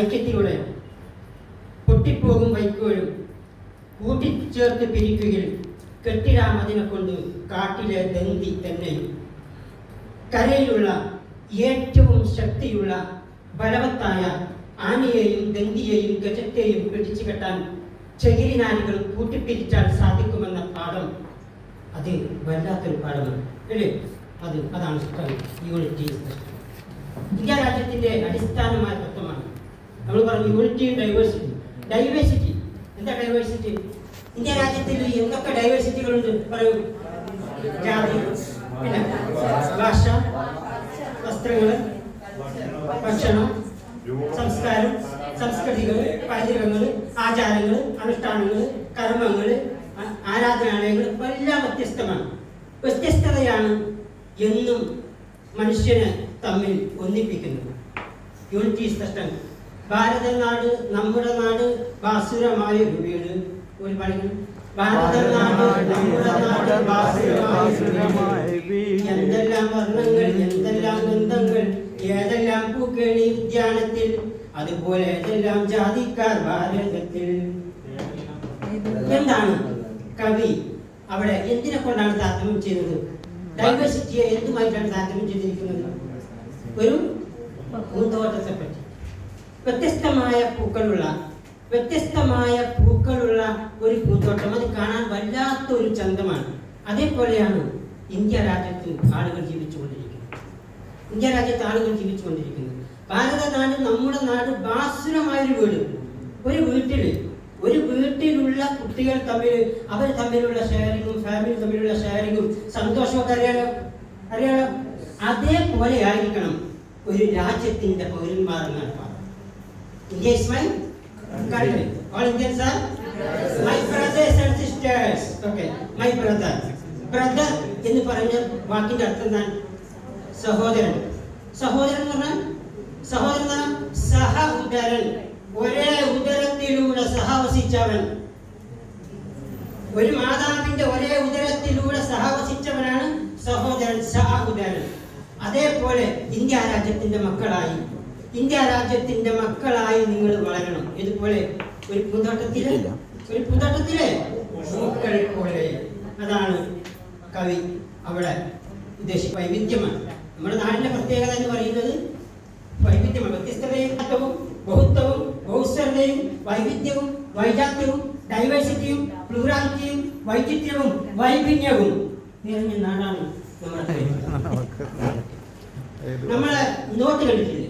ഐക്യത്തിലൂടെയാണ്. പൊട്ടിപ്പോകും വൈക്കോലും കൂട്ടിച്ചേർത്ത് പിരിക്കുകയിൽ കെട്ടിടാമതിനെ കൊണ്ട് കാട്ടിലെ ദന്തി തന്നെ. കരയിലുള്ള ഏറ്റവും ശക്തിയുള്ള ബലവത്തായ ആനയെയും ദന്തിയെയും ഗജത്തെയും പിടിച്ചു കെട്ടാൻ ചകിരിനാരികൾ കൂട്ടിപ്പിരിച്ചാൽ സാധിക്കുമെന്ന പാഠം അത് വല്ലാത്തൊരു പാഠമാണ് അല്ലേ? അതാണ് യൂണിറ്റി. ഇന്ത്യ രാജ്യത്തിന്റെ അടിസ്ഥാനമായ തത്വമാണ്. നമ്മൾ പറഞ്ഞു യൂണിറ്റി ഡൈവേഴ്സിറ്റി. ഡൈവേഴ്സിറ്റി എന്താ ഡൈവേഴ്സിറ്റി? ഇന്ത്യ രാജ്യത്തിൽ എന്തൊക്കെ ഡൈവേഴ്സിറ്റികളുണ്ട് പറയൂ. ജാതി, പിന്നെ ഭാഷ, വസ്ത്രങ്ങള്, ഭക്ഷണം, സംസ്കാരം, സംസ്കൃതികൾ, പൈതൃകങ്ങൾ, ആചാരങ്ങൾ, അനുഷ്ഠാനങ്ങൾ, കർമ്മങ്ങൾ, ആരാധനാലയങ്ങൾ എല്ലാം വ്യത്യസ്തമാണ്. വ്യത്യസ്തതയാണ് എന്നും മനുഷ്യനെ തമ്മിൽ ഒന്നിപ്പിക്കുന്നത്. Unity is the strength. ഭാരതനാട് നമ്മുടെ നാട് ബാസുരമായ ഒരു വീട്. ഒരു പഠിക്കണം. ഭാരതനാട് നമ്മുടെ നാട് ബാസുരമായ വീട്. എന്തെല്ലാം വർണ്ണങ്ങൾ, എന്തെല്ലാം ബന്ധങ്ങൾ, ഏതെല്ലാം പൂക്കൾ ഈ ഉദ്യാനത്തിൽ, അതുപോലെ ഏതെല്ലാം ജാതിക്കാർ ഭാരതത്തിൽ. എന്താണ് കവി അവിടെ എന്തിനെ കൊണ്ടാണ് താരതമ്യം ചെയ്തത്? ഡൈവേഴ്സിറ്റിയെ എന്തുമായിട്ടാണ് താരതമ്യം ചെയ്തിരിക്കുന്നത്? ഒരു പൂന്തോട്ടത്തെ പറ്റി. വ്യത്യസ്തമായ പൂക്കളുള്ള ഒരു പൂന്തോട്ടം. അത് കാണാൻ വല്ലാത്തൊരു ചന്തമാണ്. അതേപോലെയാണ് ഇന്ത്യ രാജ്യത്ത് ആളുകൾ ജീവിച്ചുകൊണ്ടിരിക്കുന്നത്. ഭാരതനാട് നമ്മുടെ നാട് ബാസുരമായൊരു വീട്. ഒരു വീട്ടിലുള്ള കുട്ടികൾ അവർ തമ്മിലുള്ള ഷെയറിങ്ങും ഫാമിലി തമ്മിലുള്ള ഷെയറിങ്ങും സന്തോഷമൊക്കെ അറിയാലോ. അതേപോലെ ആയിരിക്കണം ഒരു രാജ്യത്തിന്റെ പൗരന്മാർ എന്നാണ് പറയുന്നത്. India is my country. All Indians are my brothers and sisters. Okay, my brother എന്ന് പറഞ്ഞ വാക്കിന്റെ അർത്ഥം എന്താണ്? സഹോദരൻ. എന്ന് പറഞ്ഞാൽ സഹ ഉദരൻ. ഒരേ ഉദരത്തിലൂടെ സഹവസിച്ചവൻ. ഒരു മാതാവിന്റെ ഒരേ ഉദരത്തിലൂടെ സഹവസിച്ചവനാണ് സഹോദരൻ, സഹോദരൻ. അതേപോലെ ഇന്ത്യ രാജ്യത്തിന്റെ മക്കളായി നിങ്ങൾ വളരണം. ഇതുപോലെ ഒരു പൂന്തോട്ടത്തിലെ പൂക്കൾ പോലെ. അതാണ് കവി അവിടെ ഉദ്ദേശിച്ച വൈവിധ്യമാണ്. നമ്മുടെ നാടിന്റെ പ്രത്യേകത എന്ന് പറയുന്നത് വൈവിധ്യമാണ്. വ്യത്യസ്തതയും ബഹുത്വവും ബഹുസ്വരതയും വൈവിധ്യവും വൈജാത്യവും ഡൈവേഴ്സിറ്റിയും പ്ലൂറാലിറ്റിയും വൈചിത്ര്യവും വൈഭിന്യവും നിറഞ്ഞ നാടാണ് നമ്മളെ നോട്ട് കണ്ടിട്ടില്ലേ?